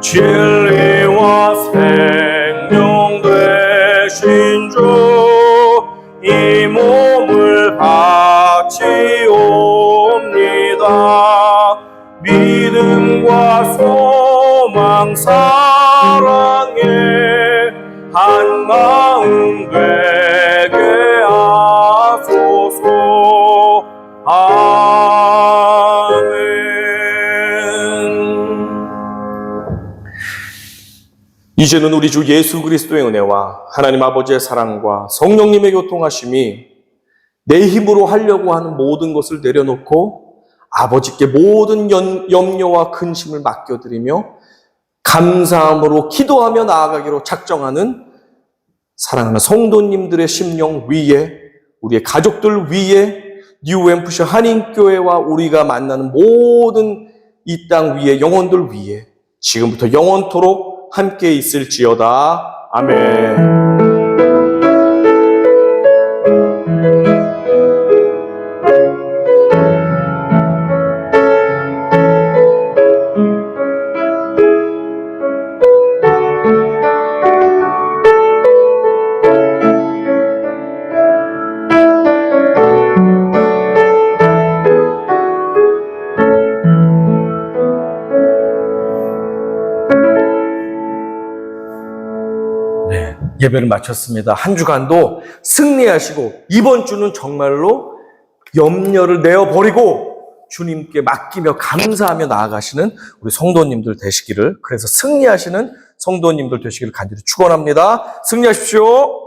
진리와 생명 되신 주 이 몸을 바치옵니다. 믿음과 소망 사랑에 한 마음 되게 하소서. 이제는 우리 주 예수 그리스도의 은혜와 하나님 아버지의 사랑과 성령님의 교통하심이 내 힘으로 하려고 하는 모든 것을 내려놓고 아버지께 모든 염려와 근심을 맡겨드리며 감사함으로 기도하며 나아가기로 작정하는 사랑하는 성도님들의 심령 위에, 우리의 가족들 위에, 뉴엠프셔 한인교회와 우리가 만나는 모든 이 땅 위에 영혼들 위에 지금부터 영원토록 함께 있을지어다. 아멘. 예배를 마쳤습니다. 한 주간도 승리하시고 이번 주는 정말로 염려를 내어버리고 주님께 맡기며 감사하며 나아가시는 우리 성도님들 되시기를, 그래서 승리하시는 성도님들 되시기를 간절히 축원합니다. 승리하십시오.